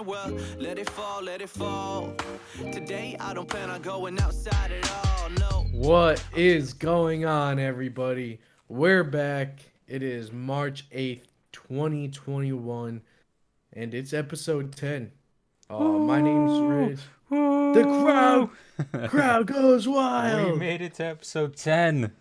Well, let it fall, let it fall. Today I don't plan on going outside at all, no. What is going on, everybody? We're back. It is March 8th, 2021, and it's episode 10. My name's Woo! Riz. The Woo! crowd goes We wild. made it to episode 10.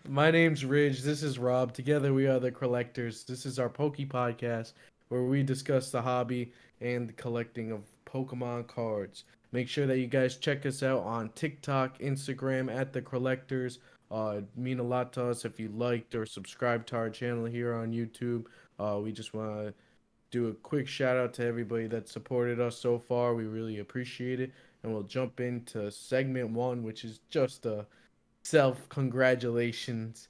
My name's Ridge. This is Rob. Together we are the Crelectors. This is our Poke Podcast where we discuss the hobby and the collecting of Pokemon cards. Make sure that you guys check us out on TikTok, Instagram at the Crelectors. It'd mean a lot to us if you liked or subscribed to our channel here on YouTube. We just want to do a quick shout out to everybody that supported us so far. We really appreciate it. And we'll jump into segment one, which is just a self congratulations.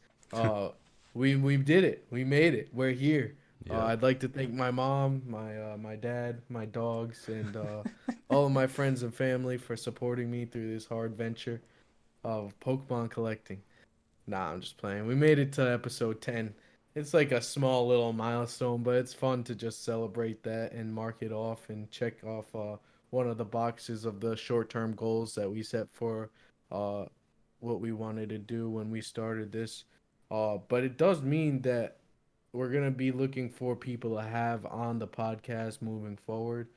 We did it. We made it. We're here. Yeah. I'd like to thank my mom, my dad, my dogs, and all of my friends and family for supporting me through this hard venture of Pokemon collecting. Nah, I'm just playing. We made it to episode 10. It's like a small little milestone, but it's fun to just celebrate that and mark it off and check off one of the boxes of the short-term goals that we set for uh, what we wanted to do when we started this. But it does mean that we're gonna be looking for people to have on the podcast moving forward.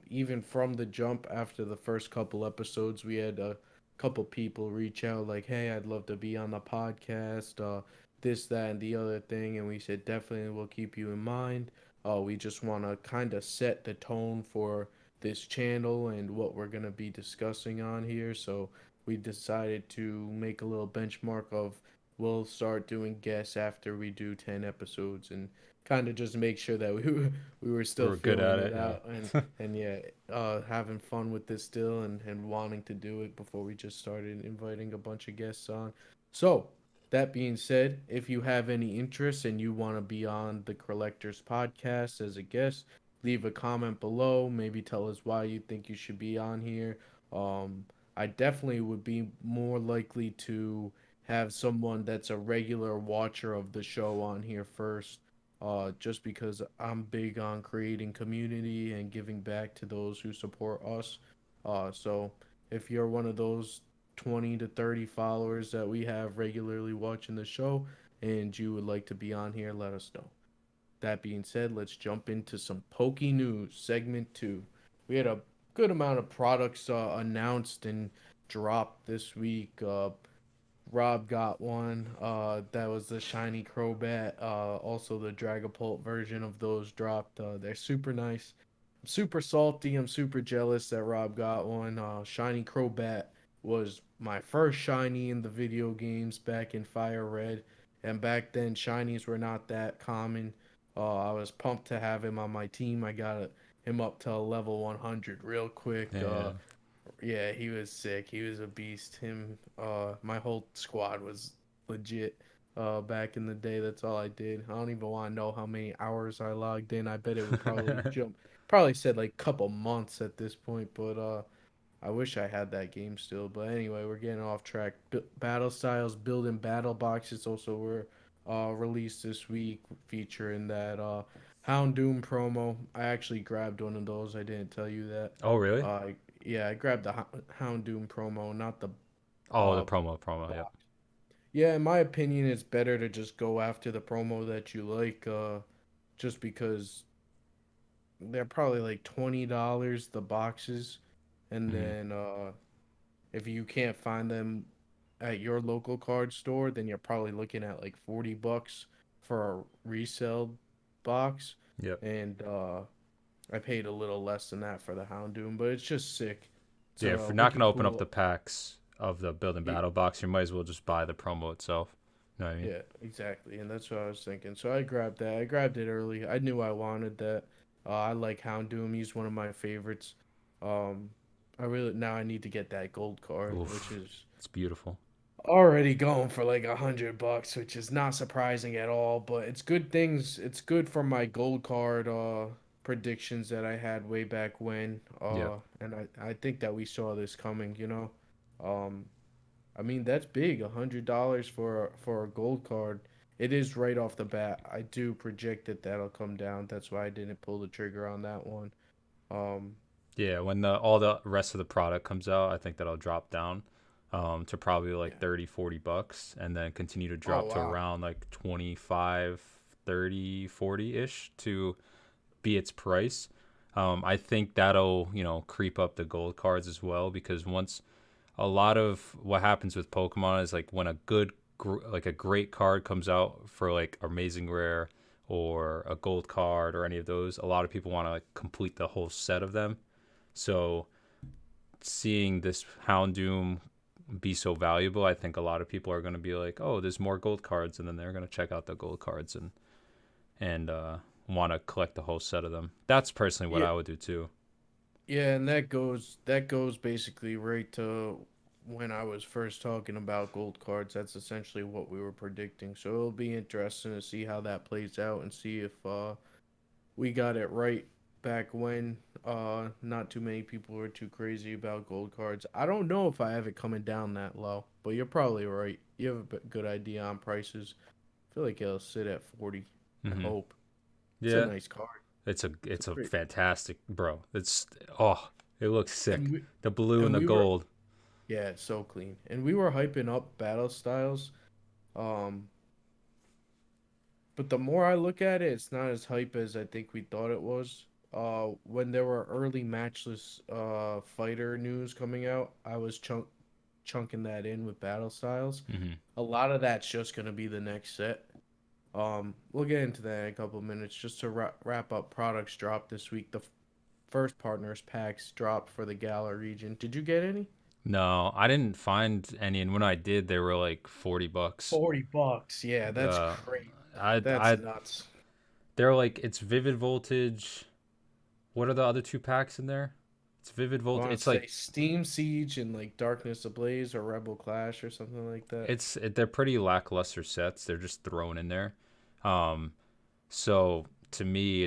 Even from the jump after the first couple episodes, we had a couple people reach out like, "Hey, I'd love to be on the podcast." This, that, and the other thing, and we said definitely we'll keep you in mind. We just want to kind of set the tone for this channel and what we're gonna be discussing on here. So we decided to make a little benchmark of we'll start doing guests after we do 10 episodes and kind of just make sure that we were still We're good feeling at it it, out yeah. and yeah, having fun with this still and wanting to do it before we just started inviting a bunch of guests on. So that being said, if you have any interest and you want to be on the Collectors Podcast as a guest, leave a comment below. Maybe tell us why you think you should be on here. Um, I definitely would be more likely to have someone that's a regular watcher of the show on here first. Just because I'm big on creating community and giving back to those who support us. So if you're one of those 20 to 30 followers that we have regularly watching the show and you would like to be on here, let us know. That being said, let's jump into some Pokey News, segment two. We had a good amount of products announced and dropped this week. Rob got one. That was the shiny Crobat. Also, the Dragapult version of those dropped. They're super nice. I'm super salty. I'm super jealous that Rob got one. Shiny Crobat was my first shiny in the video games back in Fire Red, and back then shinies were not that common. I was pumped to have him on my team. I got him up to level 100 real quick. Yeah. Yeah, he was sick. He was a beast. My whole squad was legit. Back in the day, that's all I did. I don't even want to know how many hours I logged in. I bet it would probably jump. Probably said like couple months at this point, but I wish I had that game still. But anyway, we're getting off track. Battle styles, building battle boxes also were released this week, featuring that Houndoom promo. I actually grabbed one of those. I didn't tell you that. Oh, really? Uh, yeah, I grabbed the Houndoom promo, not the Oh, the uh promo, yeah. box. Yeah, in my opinion, it's better to just go after the promo that you like, just because they're probably like $20 the boxes, and Hmm. then if you can't find them at your local card store, then you're probably looking at like $40 for a resale box, Yep. and I paid a little less than that for the Houndoom, but it's just sick. It's Yeah, if you're not looking going to open up cool. the packs of the build and Y- battle box, you might as well just buy the promo itself. You know what I mean? Yeah, exactly, and that's what I was thinking. So I grabbed that. I grabbed it early. I knew I wanted that. I like Houndoom. He's one of my favorites. Um, I really now I need to get that gold card, which Oof. is It's beautiful. already going for like $100, which is not surprising at all. But it's good things. It's good for my gold card predictions that I had way back when. Yep. And I think that we saw this coming. Um, I mean that's big. $100 for a gold card. it is right off the bat. I do project that that'll come down. That's why I didn't pull the trigger on that one. Um, Yeah, when the all the rest of the product comes out, I think that'll drop down to probably like yeah. 30-40 bucks, and then continue to Oh drop to wow. around like 25, 30, 40-ish to be its price. I think that'll, creep up the gold cards as well, because once a lot of what happens with Pokemon is like when a like a great card comes out for like amazing rare or a gold card or any of those, a lot of people want to like complete the whole set of them. So seeing this Houndoom be so valuable, I think a lot of people are going to be like, "Oh, there's more gold cards," and then they're going to check out the gold cards and want to collect the whole set of them. That's personally what Yeah, I would do too. yeah, and that goes basically right to when I was first talking about gold cards. That's essentially what we were predicting. So it'll be interesting to see how that plays out and see if we got it right back when not too many people were too crazy about gold cards. I don't know if I have it coming down that low, but you're probably right. You have a good idea on prices. I feel like it'll sit at 40. I Hmm. hope. It's a Yeah, nice card. it's a Great. fantastic, bro. It looks And sick. we The blue and and the we were gold. yeah, it's so clean. And we were hyping up battle styles. Um but the more I look at it, it's not as hype as I think we thought it was. When there were early matchless fighter news coming out, I was chunking that in with battle styles. Hmm. A lot of that's just gonna be the next set. We'll get into that in a couple of minutes. Just to wrap up, products dropped this week. The first partners packs dropped for the Galar region. Did you get any? No, I didn't find any, and when I did, they were like $40. $40. Yeah, that's Uh, great. That's I nuts. they're like it's Vivid Voltage. What are the other two packs in there? It's Vivid I Voltage. want to It's say like Steam Siege and like Darkness Ablaze or Rebel Clash or something like that. they're pretty lackluster sets. They're just thrown in there. Um, so to me,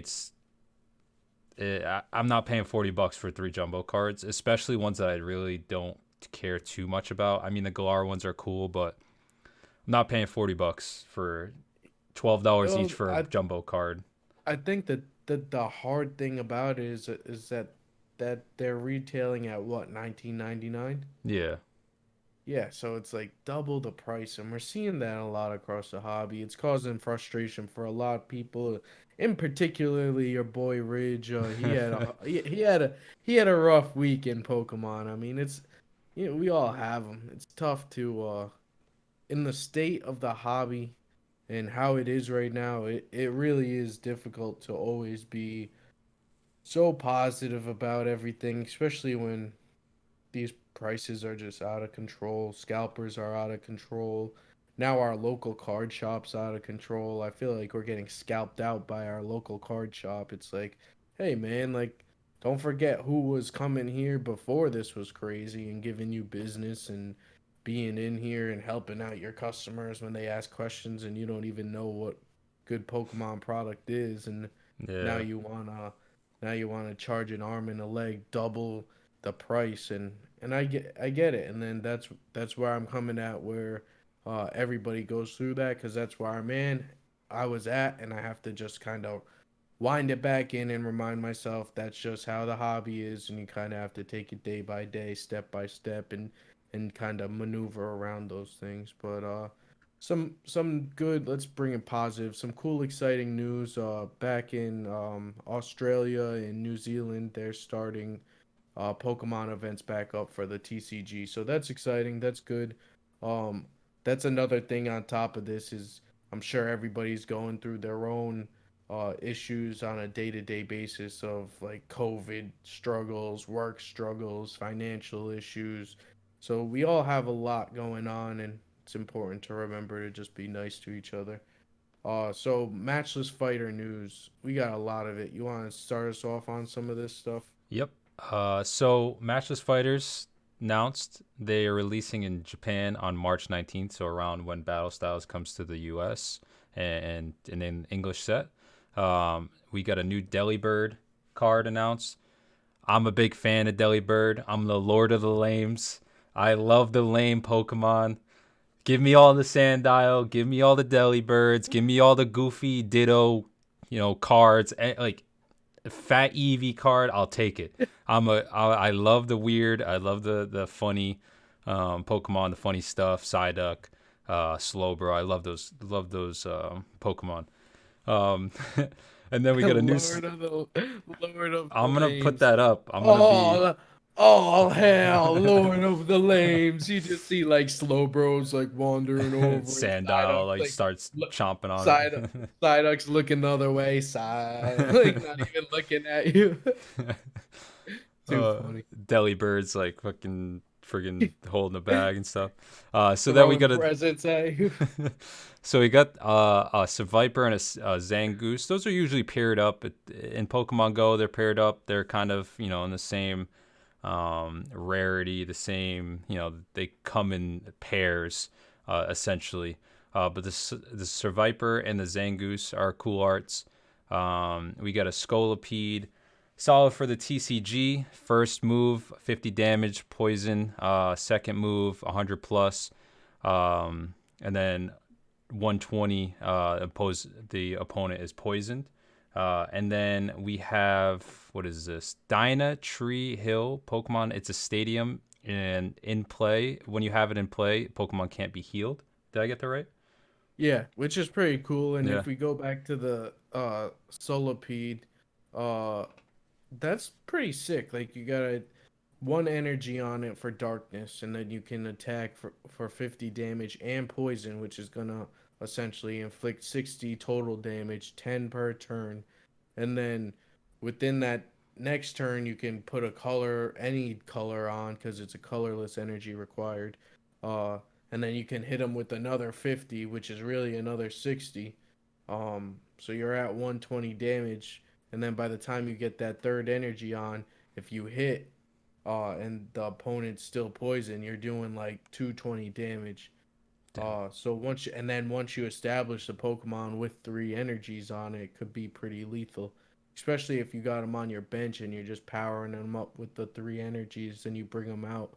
I'm not paying $40 for three jumbo cards, especially ones that I really don't care too much about. I mean, the Galar ones are cool, but I'm not paying $40 for $12 each Well, for a jumbo card. I think that the hard thing about it is that they're retailing at what 19.99. Yeah. Yeah, so it's like double the price, and we're seeing that a lot across the hobby. It's causing frustration for a lot of people, in particularly your boy Ridge. He had a rough week in Pokemon. I mean, we all have them. It's tough to in the state of the hobby and how it is right now. It really is difficult to always be so positive about everything, especially when these prices are just out of control. Scalpers are out of control. Now our local card shop's out of control. I feel like we're getting scalped out by our local card shop. It's like, hey man, like don't forget who was coming here before this was crazy and giving you business and being in here and helping out your customers when they ask questions and you don't even know what good Pokemon product is and now Yeah. you wanna now you wanna charge an arm and a leg double the price and I get it and then that's where I'm coming at where everybody goes through that because that's where I was at and I have to just kind of wind it back in and remind myself that's just how the hobby is and you kind of have to take it day by day, step by step and kind of maneuver around those things. But some good, let's bring it positive. Some cool exciting news back in Australia and New Zealand, they're starting Pokemon events back up for the TCG. So that's exciting. That's good. Um, that's another thing on top of this is I'm sure everybody's going through their own issues on a day-to-day basis of like COVID struggles, work struggles, financial issues. So we all have a lot going on, and it's important to remember to just be nice to each other. So matchless fighter news. We got a lot of it. You want to start us off on some of this stuff? Yep. So Matchless Fighters announced they are releasing in Japan on March 19th, so around when Battle Styles comes to the US and in an English set. We got a new Delibird card announced. I'm a big fan of Delibird. I'm the Lord of the Lames. I love the lame Pokemon. Give me all the Sandile. Give me all the Delibirds. Give me all the goofy Ditto, cards. Like Fat Eevee card, I'll take it. I love the weird. I love the funny Pokemon, the funny stuff. Psyduck, Slowbro. I love those. Pokemon. And then we got a new. Lord of I'm the gonna put Lames. that up. I'm gonna be. Oh hell, Lord of the Lames. You just see like Slowbros like wandering over. Sandile Psyduck, starts chomping on Psyduck, it. Psyduck's looking the other way, like not even looking at you. Too funny. Delibirds like fucking friggin' holding the bag and stuff. So then we got presents at you. So we got a Seviper and a Zangoose. Those are usually paired up in Pokemon Go. They're paired up. They're kind of in the same rarity, the same. They come in pairs essentially. But the Seviper and the Zangoose are cool arts. We got a Scolipede. Solid for the TCG. First move, 50 damage, poison. Second move, 100 plus. And then 120, the opponent is poisoned. And then we have, what is this? Dyna Tree Hill Pokemon. It's a stadium, and in play, when you have it in play, Pokemon can't be healed. Did I get that right? Yeah, which is pretty cool. And Yeah. if we go back to the Solipede, that's pretty sick. Like you got one energy on it for darkness, and then you can attack for 50 damage and poison, which is gonna essentially inflict 60 total damage, 10 per turn. And then within that next turn, you can put any color on, because it's a colorless energy required. And then you can hit them with another 50, which is really another 60. So you're at 120 damage. And then by the time you get that third energy on, if you hit and the opponent's still poisoned, you're doing like 220 damage. So once you establish the Pokemon with 3 energies on it, could be pretty lethal. Especially if you got them on your bench and you're just powering them up with the 3 energies, and you bring them out.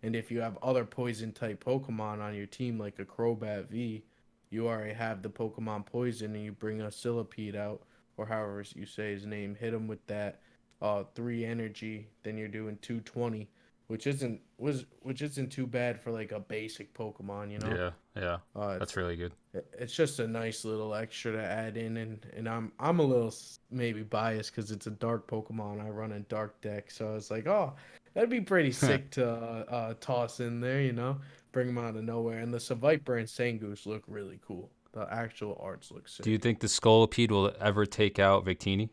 And if you have other poison type Pokemon on your team, like a Crobat V, you already have the Pokemon poison, and you bring a Silipede out, or however you say his name, hit him with that 3 energy, then you're doing 220, which isn't too bad for like a basic Pokemon, Yeah. That's really good. It's just a nice little extra to add in, and I'm a little maybe biased because it's a dark Pokemon. I run a dark deck, so it's like, oh, that'd be pretty sick to toss in there, bring them out of nowhere. And the Seviper and Zangoose look really cool. The actual arts look sick. Do you think the Scolipede will ever take out Victini?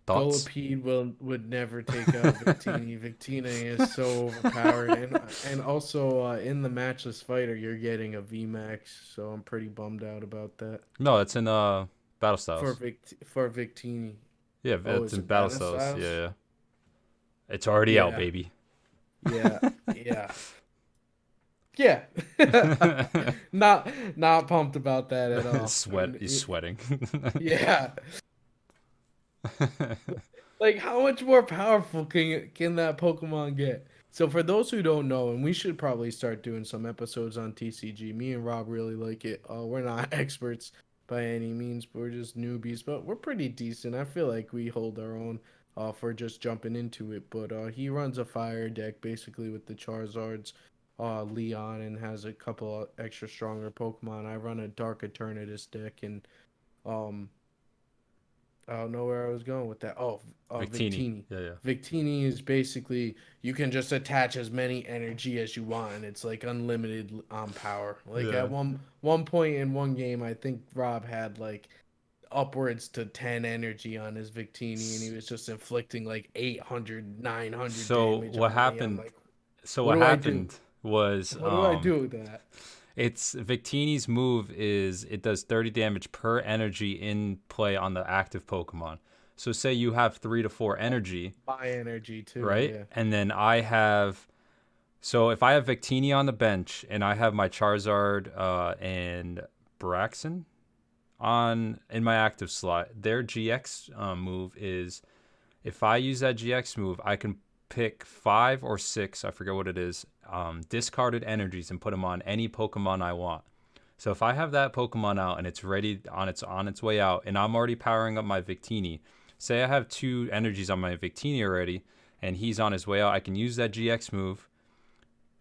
Thoughts? Scolipede would never take out Victini. Victini is so overpowered, and also in the Matchless Fighter, you're getting a VMAX, so I'm pretty bummed out about that. No, it's in Battle Styles. For Victini. Yeah, it's in Battle Styles. Yeah. It's already out, baby. Yeah. Yeah. Not pumped about that at all. He's sweating. Yeah. Like, how much more powerful can that Pokemon get? So for those who don't know, and we should probably start doing some episodes on TCG. Me and Rob really like it. We're not experts by any means, but we're just newbies. But we're pretty decent. I feel like we hold our own for just jumping into it. But he runs a fire deck basically with the Charizards, Leon, and has a couple of extra stronger Pokemon. I run a Dark Eternatus deck, and I don't know where I was going with that. Victini. Yeah. Victini is basically, you can just attach as many energy as you want, and it's like unlimited power. Like at one point in one game, I think Rob had like upwards to 10 energy on his Victini, and he was just inflicting like 800, 900 damage. What happened? What happened was, what do I do with that? It's Victini's move is it does 30 damage per energy in play on the active Pokemon. So say you have 3 to 4 energy. My energy too. Right? Yeah. And then so if I have Victini on the bench and I have my Charizard and Braixen in my active slot, their GX move is, if I use that GX move, I can pick 5 or 6, I forget what it is, discarded energies and put them on any Pokemon I want. So if I have that Pokemon out and it's ready on its way out, and I'm already powering up my Victini, say I have 2 energies on my Victini already, and he's on his way out, I can use that GX move,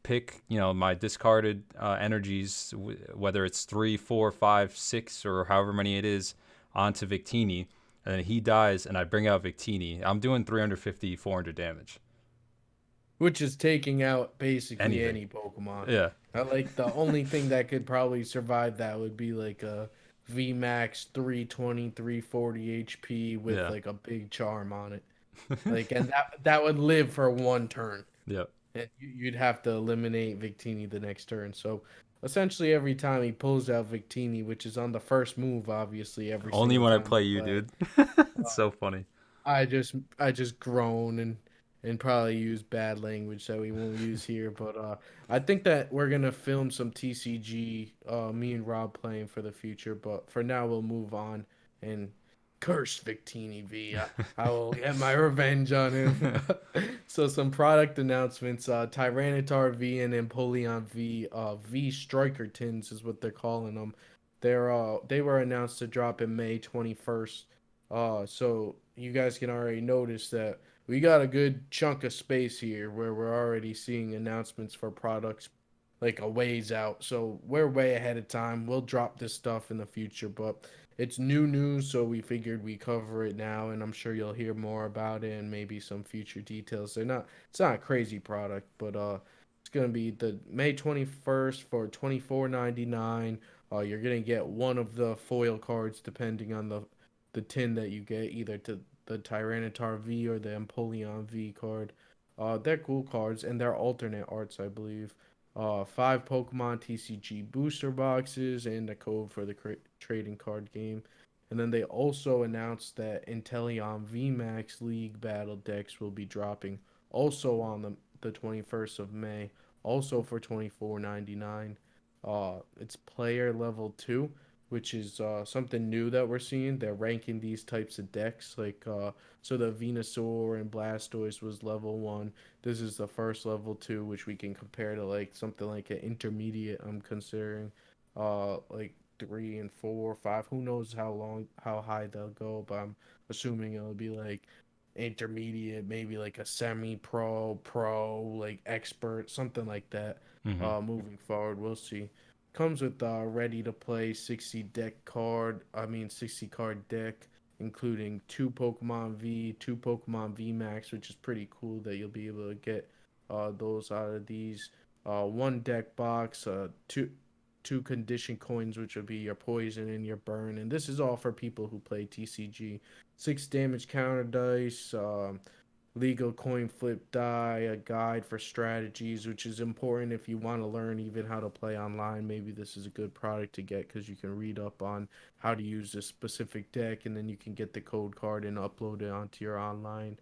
pick my discarded energies, whether it's 3, 4, 5, 6, or however many it is, onto Victini, and then he dies, and I bring out Victini. I'm doing 350, 400 damage. Which is taking out basically Anything. any Pokemon. Yeah. Like the only thing that could probably survive that would be like a VMAX 320, 340 HP with like a big charm on it. Like, and that would live for one turn. Yep. And you'd have to eliminate Victini the next turn. So essentially every time he pulls out Victini, which is on the first move, obviously Only when I play you, dude. It's so funny. I just groan and probably use bad language that we won't use here. But I think that we're going to film some TCG, me and Rob playing for the future. But for now, we'll move on and curse Victini V. I will get my revenge on him. So some product announcements. Tyranitar V and Empoleon V. V Striker Tins is what they're calling them. They were announced to drop in May 21st. So you guys can already notice that we got a good chunk of space here where we're already seeing announcements for products like a ways out. So we're way ahead of time. We'll drop this stuff in the future, but it's new news, so we figured we cover it now, and I'm sure you'll hear more about it and maybe some future details. It's not a crazy product, but it's gonna be the May 21st for $24.99. You're gonna get one of the foil cards depending on the tin that you get, either to the Tyranitar V or the Empoleon V card. They're cool cards, and they're alternate arts, I believe. 5 Pokemon TCG booster boxes, and a code for the trading card game. And then they also announced that Inteleon VMAX League Battle decks will be dropping also on the 21st of May, also for $24.99. It's player level 2, which is something new that we're seeing. They're ranking these types of decks. Like, so the Venusaur and Blastoise was level 1. This is the first level 2, which we can compare to like something like an intermediate. I'm considering like 3 and 4, 5. Who knows how high they'll go, but I'm assuming it'll be like intermediate, maybe like a semi-pro, like expert, something like that. Moving forward, we'll see. Comes with ready to play 60 card deck, including 2 Pokemon V, 2 Pokemon V Max, which is pretty cool that you'll be able to get those out of these. 1 deck box, 2 condition coins, which will be your poison and your burn, and this is all for people who play TCG. 6 damage counter dice, legal coin flip die, a guide for strategies, which is important if you want to learn even how to play online. Maybe this is a good product to get because you can read up on how to use this specific deck, and then you can get the code card and upload it onto your online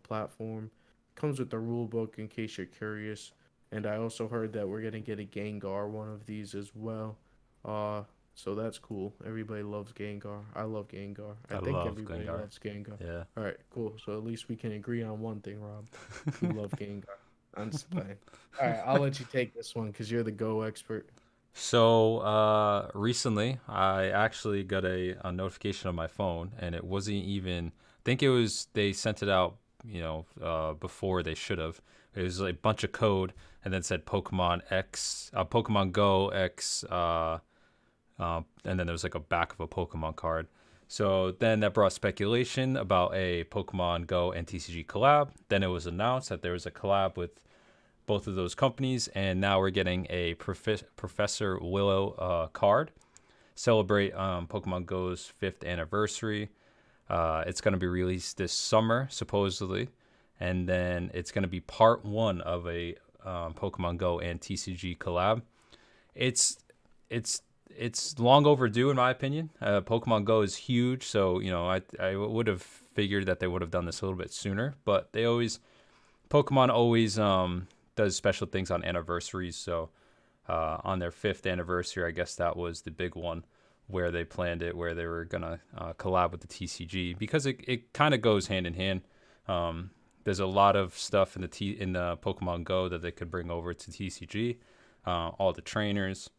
platform. Comes with the rule book in case you're curious, and I also heard that we're going to get a Gengar one of these as well. So that's cool. Everybody loves Gengar. I love Gengar. I think love everybody Gengar. loves Gengar. Yeah. All right, cool. So at least we can agree on one thing, Rob. We love Gengar. I'm just playing. All right, I'll let you take this one because you're the Go expert. So recently, I actually got a notification on my phone, and it wasn't even. I think it was they sent it out, before they should have. It was like a bunch of code, and then said Pokemon X, Pokemon Go X. And then there was like a back of a Pokemon card. So then that brought speculation about a Pokemon Go and TCG collab. Then it was announced that there was a collab with both of those companies, and now we're getting a Professor Willow card. Celebrate Pokemon Go's 5th anniversary. It's going to be released this summer, supposedly. And then it's going to be part 1 of a Pokemon Go and TCG collab. It's long overdue, in my opinion. Pokemon Go is huge, so I would have figured that they would have done this a little bit sooner. But Pokemon always does special things on anniversaries. So on their 5th anniversary, I guess that was the big one where they planned it, where they were gonna collab with the TCG, because it kind of goes hand in hand. There's a lot of stuff in the Pokemon Go that they could bring over to TCG. All the trainers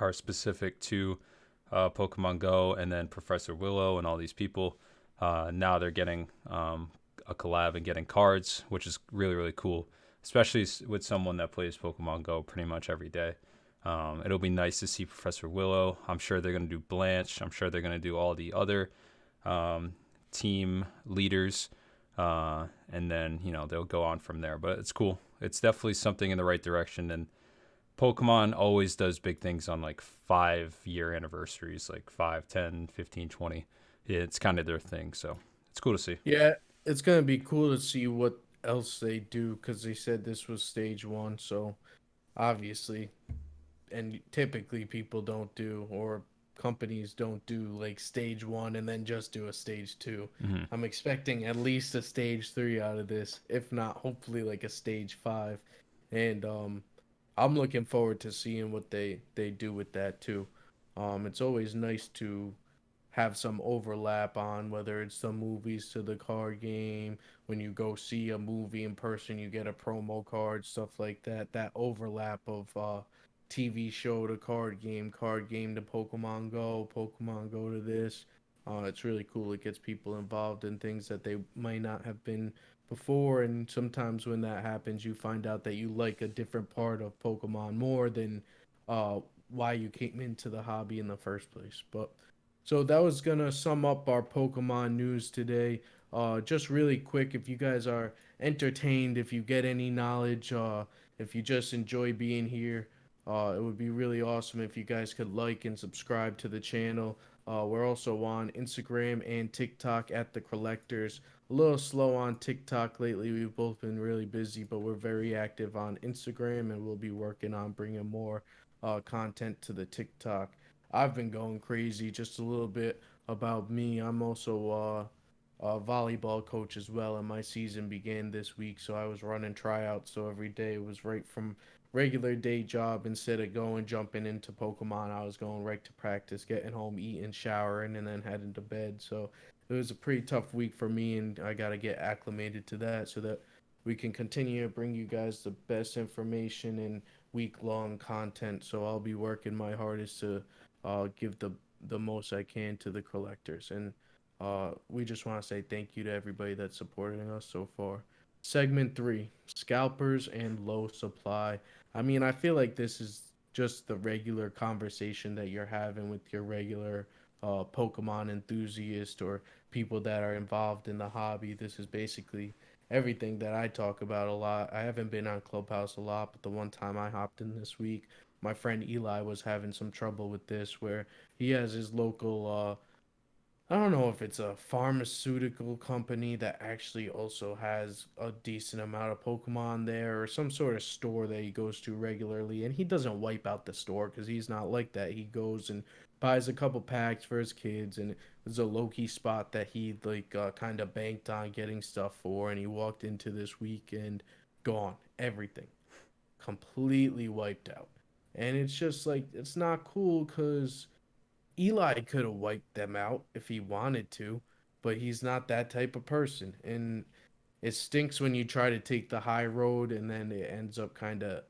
are specific to Pokemon Go, and then Professor Willow and all these people. Now they're getting a collab and getting cards, which is really, really cool, especially with someone that plays Pokemon Go pretty much every day. It'll be nice to see Professor Willow. I'm sure they're going to do Blanche. I'm sure they're going to do all the other team leaders. And then, they'll go on from there. But it's cool. It's definitely something in the right direction. And Pokemon always does big things on like 5-year anniversaries, like 5, 10, 15, 20. It's kind of their thing. So it's cool to see. Yeah, it's gonna be cool to see what else they do because they said this was stage one. So obviously, and typically people don't do, or companies don't do like stage one and then just do a stage two. Mm-hmm. I'm expecting at least a stage three out of this, if not hopefully like a stage five. And I'm looking forward to seeing what they do with that too. It's always nice to have some overlap on whether it's the movies to the card game. When you go see a movie in person, you get a promo card, stuff like that. That overlap of TV show to card game to Pokemon Go to this. It's really cool. It gets people involved in things that they might not have been before, and sometimes when that happens, you find out that you like a different part of Pokemon more than why you came into the hobby in the first place. But so that was gonna sum up our Pokemon news today. Just really quick, if you guys are entertained, if you get any knowledge, if you just enjoy being here, it would be really awesome if you guys could like and subscribe to the channel. We're also on Instagram and TikTok at the Crelectors. A little slow on TikTok lately. We've both been really busy, but we're very active on Instagram, and we'll be working on bringing more content to the TikTok. I've been going crazy. Just a little bit about me. I'm also a volleyball coach as well, and my season began this week, so I was running tryouts. So every day was right from regular day job. Instead of jumping into Pokemon, I was going right to practice, getting home, eating, showering, and then heading to bed. So it was a pretty tough week for me, and I got to get acclimated to that so that we can continue to bring you guys the best information and week-long content. So I'll be working my hardest to give the most I can to the collectors. And we just want to say thank you to everybody that's supporting us so far. Segment 3, Scalpers and low supply. I mean, I feel like this is just the regular conversation that you're having with your regular Pokemon enthusiast or people that are involved in the hobby. This is basically everything that I talk about a lot. I haven't been on Clubhouse a lot, but the one time I hopped in this week, my friend Eli was having some trouble with this where he has his local I don't know if it's a pharmaceutical company that actually also has a decent amount of Pokemon there, or some sort of store that he goes to regularly. And he doesn't wipe out the store because he's not like that. He goes and buys a couple packs for his kids, and it's a low-key spot that he like kind of banked on getting stuff for. And he walked into this weekend, gone, everything, completely wiped out. And it's just like, it's not cool because Eli could have wiped them out if he wanted to, but he's not that type of person. And it stinks when you try to take the high road and then it ends up kind of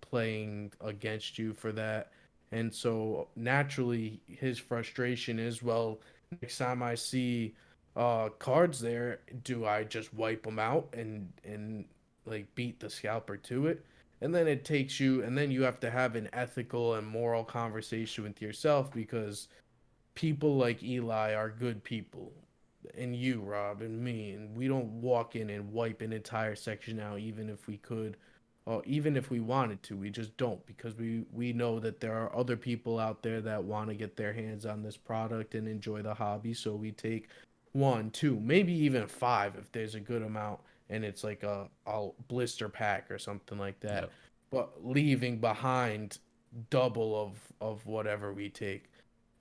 playing against you for that. And so naturally, his frustration is, well, next time I see cards there, do I just wipe them out and like beat the scalper to it? And then it takes you, and then you have to have an ethical and moral conversation with yourself because people like Eli are good people. And you, Rob, and me, and we don't walk in and wipe an entire section out even if we could, or even if we wanted to. We just don't because we know that there are other people out there that want to get their hands on this product and enjoy the hobby. So we take 1, 2, maybe even 5 if there's a good amount and it's like a blister pack or something like that. Yep. But leaving behind double of whatever we take.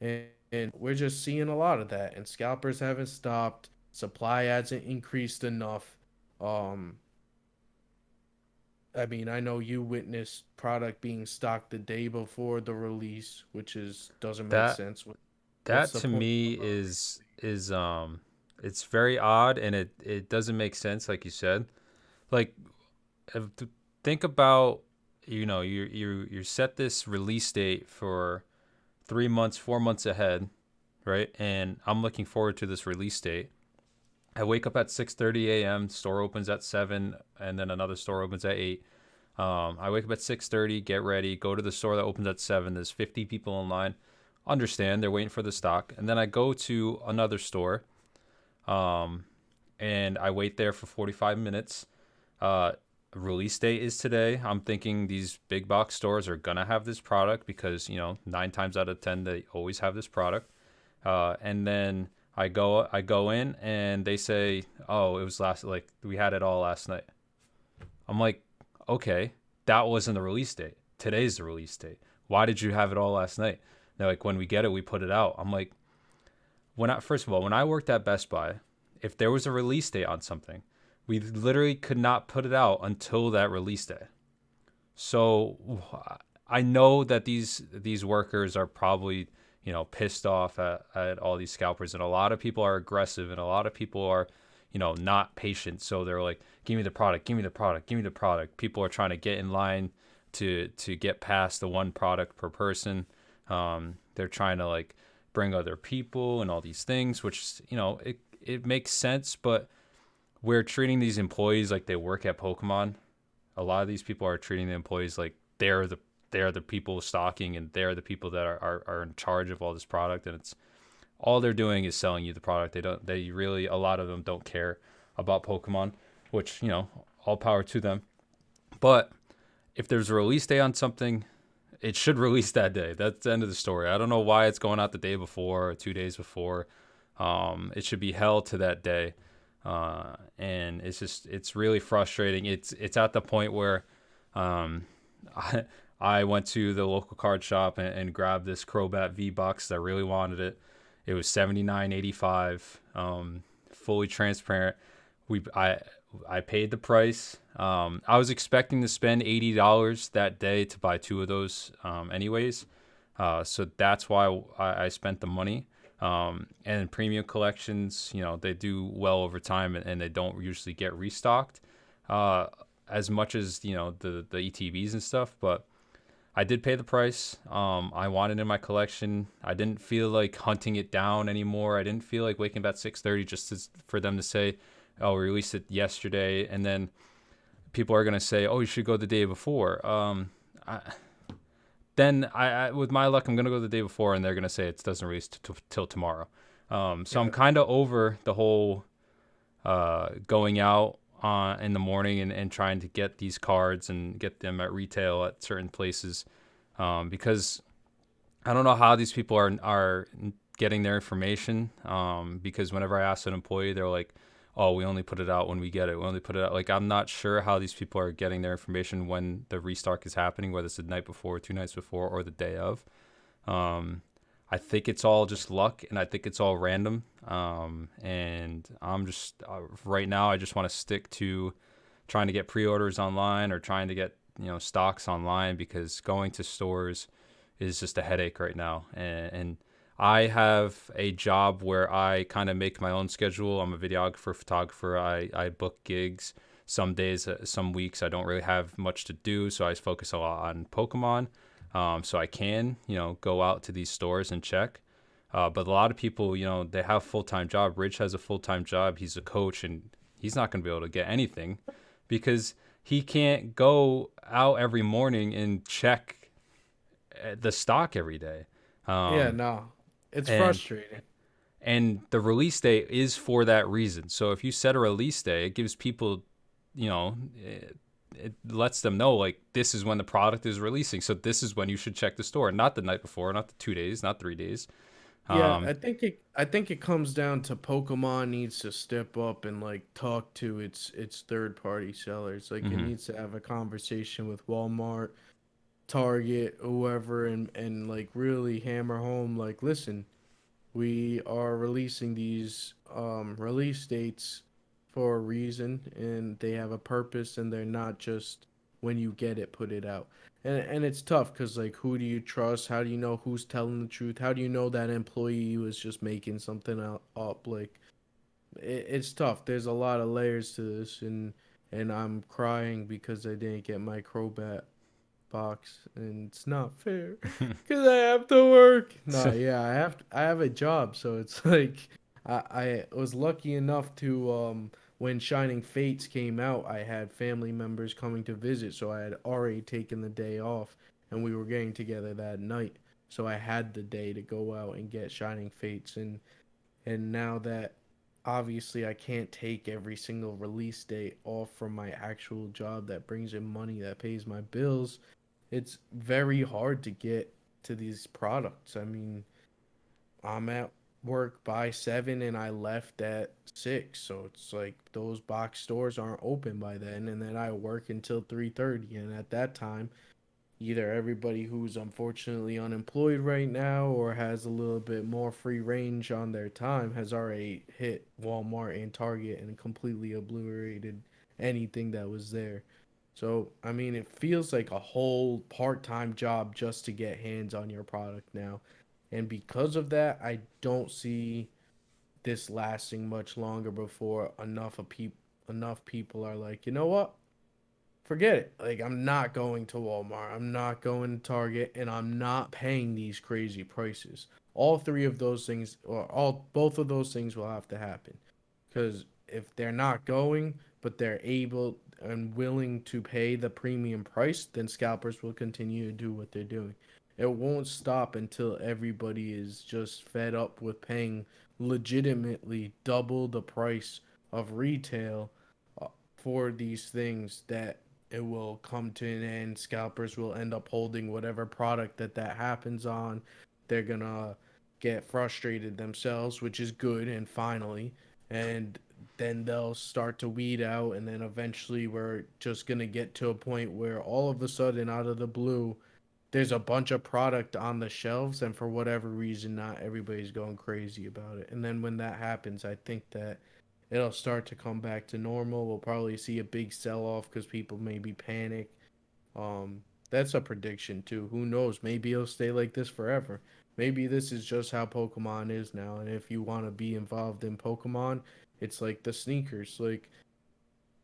And we're just seeing a lot of that. And scalpers haven't stopped. Supply hasn't increased enough. I mean, I know you witnessed product being stocked the day before the release, which doesn't make sense. That to me is it's very odd, and it doesn't make sense, like you said. Like, think about, you set this release date for 3 months, 4 months ahead, right? And I'm looking forward to this release date. I wake up at 6:30 a.m. Store opens at 7, and then another store opens at 8. I wake up at 6:30, get ready, go to the store that opens at 7. There's 50 people in line. Understand, they're waiting for the stock. And then I go to another store, and I wait there for 45 minutes. Release date is today. I'm thinking these big box stores are gonna have this product because 9 times out of 10 they always have this product. And then I go in and they say, oh, it was we had it all last night. I'm like, okay, that wasn't the release date. Today's the release date. Why did you have it all last night? They're like, when we get it, we put it out. I'm like, first of all, when I worked at Best Buy, if there was a release date on something, we literally could not put it out until that release day. So I know that these workers are probably, pissed off at all these scalpers, and a lot of people are aggressive, and a lot of people are, not patient. So they're like, give me the product, give me the product, give me the product. People are trying to get in line to get past the one product per person. They're trying to like bring other people and all these things, which, it makes sense, but we're treating these employees like they work at Pokemon. A lot of these people are treating the employees like they're the people stocking, and they're the people that are in charge of all this product, and it's all they're doing is selling you the product. They really, a lot of them don't care about Pokemon, which, all power to them. But if there's a release day on something, it should release that day. That's the end of the story. I don't know why it's going out the day before or 2 days before. It should be held to that day. And it's really frustrating. It's at the point where I went to the local card shop and grabbed this Crobat V-Bucks. I really wanted it. It was $79.85, fully transparent. I paid the price. I was expecting to spend $80 that day to buy 2 of those anyways. So that's why I spent the money. And premium collections, they do well over time, and they don't usually get restocked as much as, the ETBs and stuff. But I did pay the price. I wanted it in my collection. I didn't feel like hunting it down anymore. I didn't feel like waking up at 6:30 just for them to say, oh, we released it yesterday. And then people are going to say, oh, you should go the day before. Then I with my luck, I'm going to go the day before, and they're going to say it doesn't release till tomorrow. So yeah. I'm kind of over the whole going out in the morning and trying to get these cards and get them at retail at certain places, because I don't know how these people are getting their information, because whenever I ask an employee, they're like, oh, we only put it out when we get it. We only put it out. Like, I'm not sure how these people are getting their information when the restock is happening, whether it's the night before, 2 nights before, or the day of. I think it's all just luck, and I think it's all random. And I'm just, right now, I just want to stick to trying to get pre-orders online or trying to get, stocks online, because going to stores is just a headache right now. And I have a job where I kind of make my own schedule. I'm a videographer, photographer. I book gigs. Some days, some weeks, I don't really have much to do, so I focus a lot on Pokemon. So I can, go out to these stores and check. But a lot of people, they have a full-time job. Rich has a full-time job. He's a coach, and he's not going to be able to get anything because he can't go out every morning and check the stock every day. Yeah, no. It's frustrating. And the release date is for that reason. So if you set a release day, it gives people, it lets them know, like, this is when the product is releasing. So this is when you should check the store, not the night before, not the 2 days, not 3 days. Yeah, I think it comes down to Pokemon needs to step up and like talk to its third party sellers. Like, it needs to have a conversation with Walmart, Target, whoever, and like really hammer home, like, listen, we are releasing these release dates for a reason, and they have a purpose, and they're not just when you get it, put it out. And it's tough because, like, who do you trust? How do you know who's telling the truth? How do you know that employee was just making something up? Like, it's tough. There's a lot of layers to this, and I'm crying because I didn't get my Crobat box, and it's not fair because I have to work. No, yeah, I have a job, so it's like I was lucky enough to when Shining Fates came out, I had family members coming to visit, so I had already taken the day off, and we were getting together that night, so I had the day to go out and get Shining Fates, and now that obviously I can't take every single release date off from my actual job that brings in money that pays my bills, it's very hard to get to these products. I mean, I'm at work by 7 and I left at 6, so it's like those box stores aren't open by then, and then I work until 3:30, and at that time either everybody who's unfortunately unemployed right now or has a little bit more free range on their time has already hit Walmart and Target and completely obliterated anything that was there. So, I mean, it feels like a whole part time job just to get hands on your product now. And because of that, I don't see this lasting much longer before enough people are like, you know what? Forget it. Like, I'm not going to Walmart. I'm not going to Target, and I'm not paying these crazy prices. All three of those things, or all both of those things, will have to happen. Because if they're not going, but they're able and willing to pay the premium price, then scalpers will continue to do what they're doing. It won't stop until everybody is just fed up with paying legitimately double the price of retail for these things, that it will come to an end. Scalpers will end up holding whatever product that happens on. They're gonna get frustrated themselves, which is good, and finally, and then they'll start to weed out, and then eventually we're just gonna get to a point where all of a sudden, out of the blue, there's a bunch of product on the shelves, and for whatever reason, not everybody's going crazy about it. And then when that happens, I think that it'll start to come back to normal. We'll probably see a big sell off because people maybe panic. Um, that's a prediction too. Who knows? Maybe it'll stay like this forever. Maybe this is just how Pokemon is now. And if you want to be involved in Pokemon, it's like the sneakers. Like,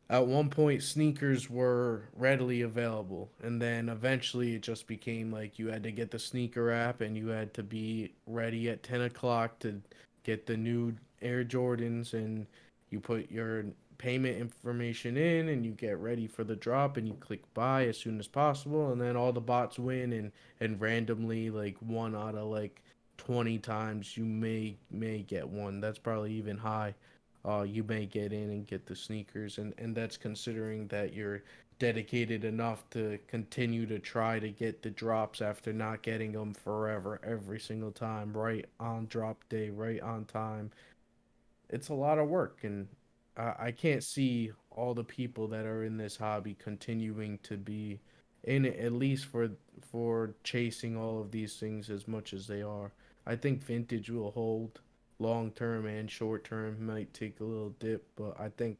at one point, sneakers were readily available, and then eventually it just became like you had to get the sneaker app, and you had to be ready at 10 o'clock to get the new Air Jordans, and you put your payment information in, and you get ready for the drop, and you click buy as soon as possible, and then all the bots win, and randomly, like, one out of like 20 times you may get one. That's probably even high. You may get in and get the sneakers, and that's considering that you're dedicated enough to continue to try to get the drops after not getting them forever, every single time, right on drop day, right on time. It's a lot of work, and I can't see all the people that are in this hobby continuing to be in it, at least for chasing all of these things as much as they are. I think vintage will hold long term, and short term might take a little dip, but I think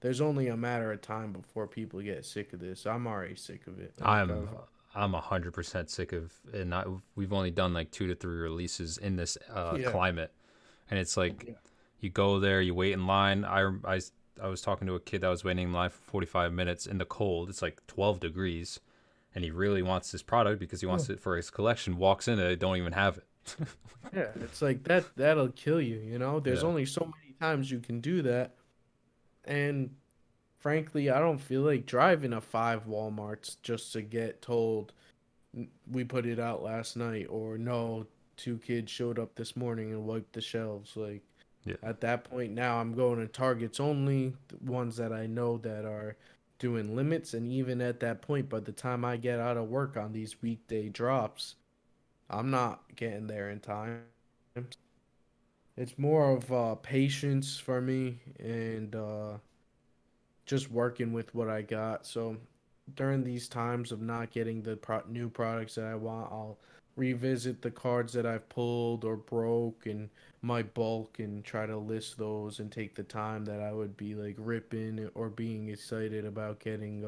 there's only a matter of time before people get sick of this. I'm already sick of it. Like, I'm I'm 100% sick of, and we've only done like 2 to 3 releases in this yeah, climate, and it's like you go there, you wait in line. I was talking to a kid that was waiting in line for 45 minutes in the cold. It's like 12 degrees, and he really wants this product because he wants it for his collection. Walks in, and they don't even have it. yeah, it's like that'll kill you, you know? There's Yeah. only so many times you can do that, and frankly, I don't feel like driving a 5 Walmarts just to get told we put it out last night, or no, 2 kids showed up this morning and wiped the shelves. Like, Yeah. at that point now, I'm going to Targets only, the ones that I know that are doing limits. And even at that point, by the time I get out of work on these weekday drops, I'm not getting there in time. It's more of patience for me, and just working with what I got. So during these times of not getting the new products that I want, I'll revisit the cards that I've pulled or broke and my bulk, and try to list those and take the time that I would be like ripping or being excited about getting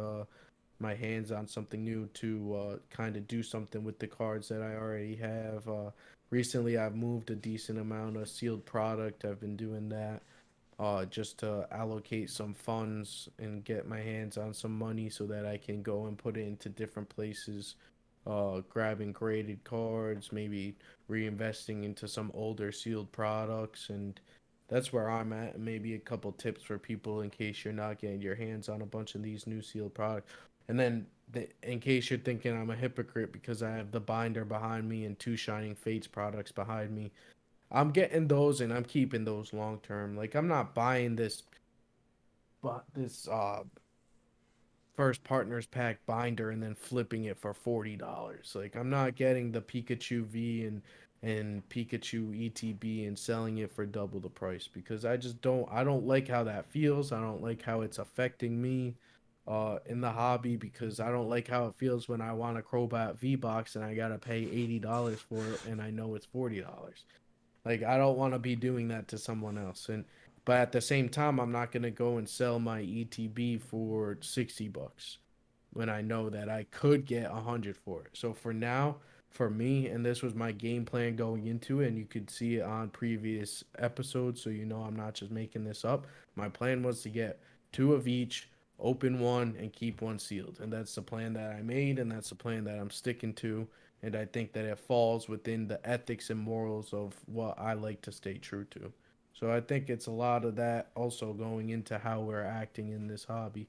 my hands on something new to kind of do something with the cards that I already have. Recently, I've moved a decent amount of sealed product. I've been doing that. just to allocate some funds and get my hands on some money so that I can go and put it into different places, grabbing graded cards, maybe reinvesting into some older sealed products, and that's where I'm at. Maybe a couple tips for people in case you're not getting your hands on a bunch of these new sealed products. And then, in case you're thinking I'm a hypocrite because I have the binder behind me and two Shining Fates products behind me, I'm getting those and I'm keeping those long term. Like I'm not buying this first partners pack binder and then flipping it for $40. Like I'm not getting the Pikachu V and Pikachu ETB and selling it for double the price because I don't like how that feels. I don't like how it's affecting me in the hobby because I don't like how it feels when I want a Crobat V box and I gotta pay $80 for it and I know it's $40. Like I don't want to be doing that to someone else. And but at the same time, I'm not gonna go and sell my ETB for $60 when I know that I could get 100 for it. So for now, for me, and this was my game plan going into it, and you could see it on previous episodes, so you know I'm not just making this up. My plan was to get two of each, open one, and keep one sealed. And that's the plan that I made, and that's the plan that I'm sticking to. And I think that it falls within the ethics and morals of what I like to stay true to. So I think it's a lot of that also going into how we're acting in this hobby.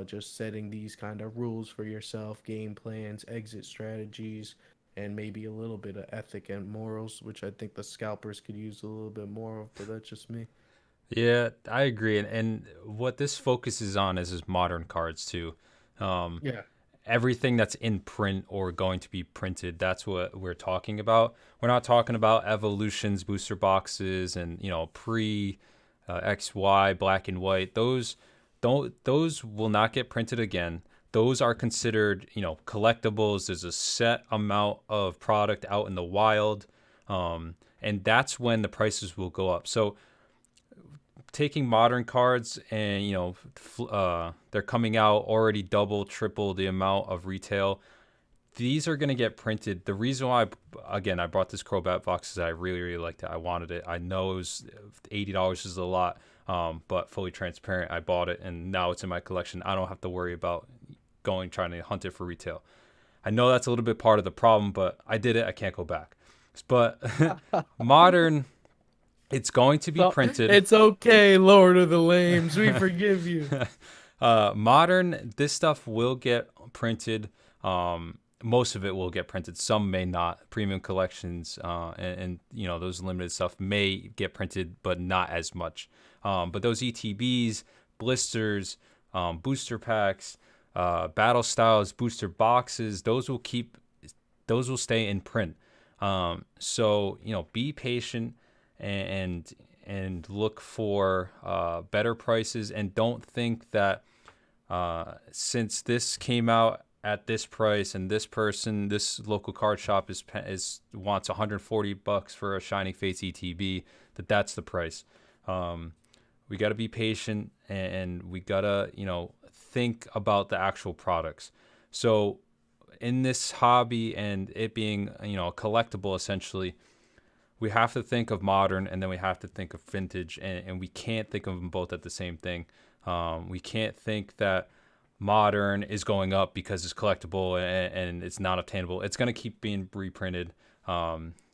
Just setting these kind of rules for yourself, game plans, exit strategies, and maybe a little bit of ethic and morals, which I think the scalpers could use a little bit more of, but that's just me. Yeah, I agree. And what this focuses on is modern cards too. Um, Yeah. Everything that's in print or going to be printed, that's what we're talking about. We're not talking about evolutions, booster boxes, and pre XY black and white. Those will not get printed again. Those are considered collectibles. There's a set amount of product out in the wild, and that's when the prices will go up. So taking modern cards and they're coming out already double, triple the amount of retail. These are going to get printed. The reason why, again, I brought this Crobat box is that I really, really liked it. I wanted it. I know it was $80 is a lot, but fully transparent. I bought it, and now it's in my collection. I don't have to worry about trying to hunt it for retail. I know that's a little bit part of the problem, but I did it. I can't go back. But modern, it's going to be printed. It's okay, Lord of the Lames. We forgive you. Modern, this stuff will get printed. Most of it will get printed. Some may not. Premium collections and those limited stuff may get printed, but not as much. But those ETBs, blisters, booster packs, battle styles, booster boxes, those will stay in print. So be patient and look for better prices, and don't think that since this came out at this price and this local card shop wants $140 for a Shining Fates ETB, that's the price. We got to be patient, and we got to think about the actual products. So in this hobby and it being a collectible essentially, we have to think of modern, and then we have to think of vintage, and we can't think of them both at the same thing. We can't think that modern is going up because it's collectible and it's not obtainable. It's going to keep being reprinted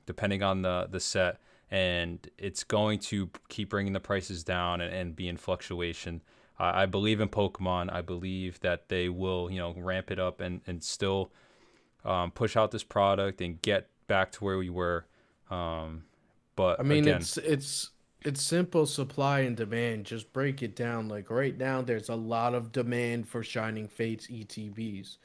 depending on the set, and it's going to keep bringing the prices down and be in fluctuation. I believe in Pokemon. I believe that they will ramp it up and still push out this product and get back to where we were. But I mean, again, it's simple supply and demand. Just break it down. Like right now, there's a lot of demand for Shining Fates ETBs.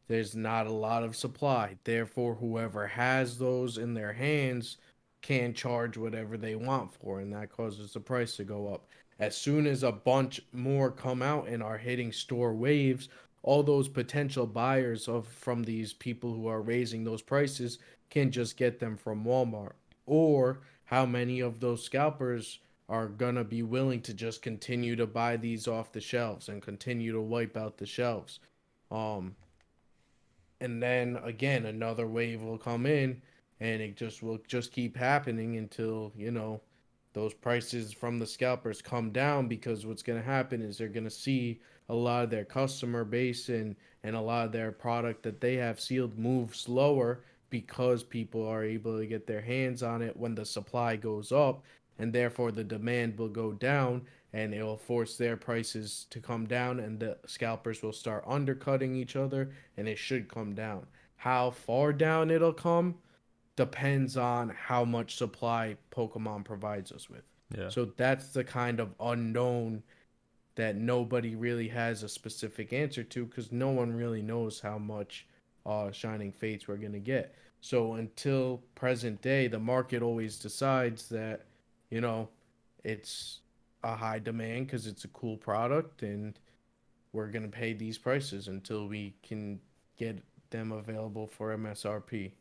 There's not a lot of supply. Therefore, whoever has those in their hands can charge whatever they want for, and that causes the price to go up. As soon as a bunch more come out and are hitting store waves, all those potential buyers from these people who are raising those prices can just get them from Walmart. Or how many of those scalpers are going to be willing to just continue to buy these off the shelves and continue to wipe out the shelves. And then again, another wave will come in, and it will just keep happening until, those prices from the scalpers come down, because what's going to happen is they're going to see a lot of their customer base and a lot of their product that they have sealed move slower, because people are able to get their hands on it when the supply goes up, and therefore the demand will go down, and it will force their prices to come down, and the scalpers will start undercutting each other, and it should come down. How far down it'll come depends on how much supply Pokemon provides us with. Yeah. So that's the kind of unknown that nobody really has a specific answer to, because no one really knows how much Shining Fates we're going to get. So until present day, the market always decides that, you know, it's a high demand because it's a cool product, and we're going to pay these prices until we can get them available for MSRP.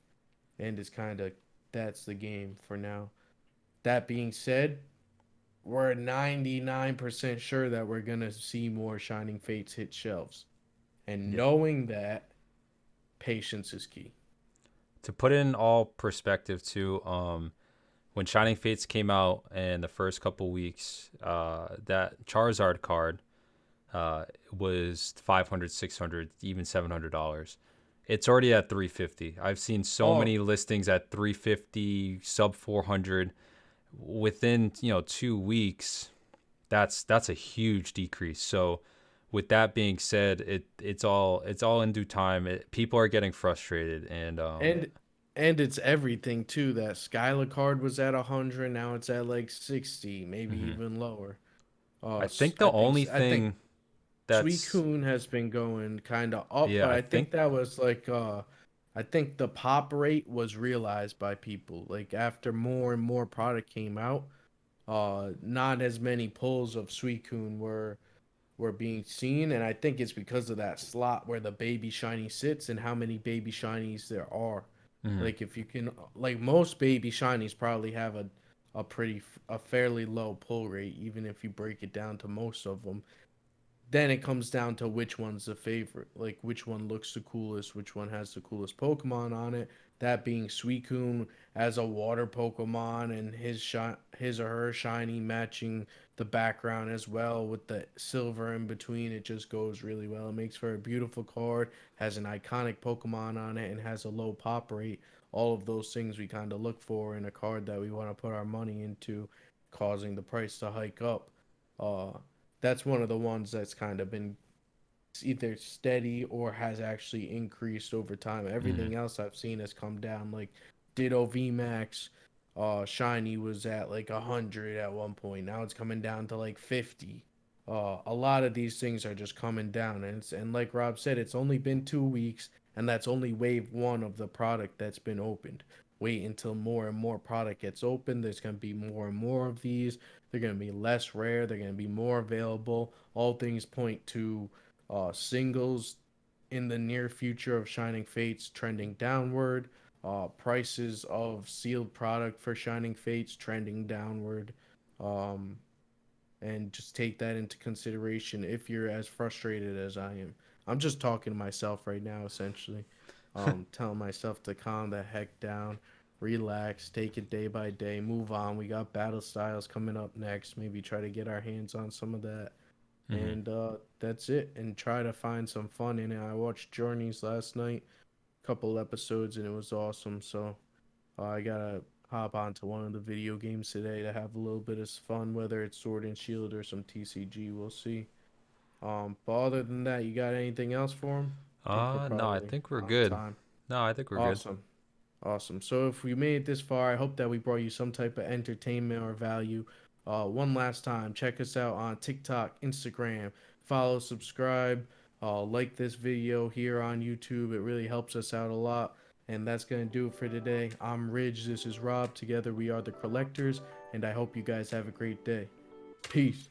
And it's kind of, that's the game for now. That being said, we're 99% sure that we're going to see more Shining Fates hit shelves. And knowing that, patience is key. To put in all perspective too, when Shining Fates came out in the first couple weeks, that Charizard card was $500, $600, even $700. It's already at $350. I've seen so many listings at $350, sub $400 within 2 weeks. That's a huge decrease. So with that being said, it's all in due time. People are getting frustrated, and it's everything too. That Skyla card was at 100, now it's at like 60, maybe even lower. I think the only thing that's Suicune has been going kind of up, Yeah, but I I think that was like I think the pop rate was realized by people like after more and more product came out. Not as many pulls of Suicune were being seen, and I think it's because of that slot where the baby shiny sits and how many baby shinies there are. Like if you can, like most baby shinies probably have a fairly low pull rate, even if you break it down to most of them. Then it comes down to which one's the favorite, like which one looks the coolest, which one has the coolest Pokemon on it. That being Suicune as a water Pokemon, and his or her shiny matching the background as well with the silver in between. It just goes really well. It makes for a beautiful card, has an iconic Pokemon on it, and has a low pop rate. All of those things we kind of look for in a card that we want to put our money into, causing the price to hike up. That's one of the ones that's kind of been either steady or has actually increased over time. Everything else I've seen has come down. Like Ditto VMAX, Shiny was at like 100 at one point. Now it's coming down to like 50. A lot of these things are just coming down, and like Rob said, it's only been 2 weeks, and that's only wave one of the product that's been opened. Wait until more and more product gets opened. There's going to be more and more of these. They're going to be less rare. They're going to be more available. All things point to singles in the near future of Shining Fates trending downward. Prices of sealed product for Shining Fates trending downward. And just take that into consideration if you're as frustrated as I am. I'm just talking to myself right now, essentially. Telling myself to calm the heck down, relax, take it day by day, move on. We got Battle Styles coming up next. Maybe try to get our hands on some of that. And that's it. And try to find some fun in it. I watched Journeys last night, a couple episodes, and it was awesome. So I got to hop onto one of the video games today to have a little bit of fun, whether it's Sword and Shield or some TCG. We'll see. But other than that, you got anything else for him? No, I think we're good. No, I think we're good. Awesome. So if we made it this far, I hope that we brought you some type of entertainment or value. One last time, check us out on TikTok, Instagram, follow, subscribe, like this video here on YouTube. It really helps us out a lot. And that's going to do it for today. I'm Ridge. This is Rob. Together we are the Crelectors. And I hope you guys have a great day. Peace.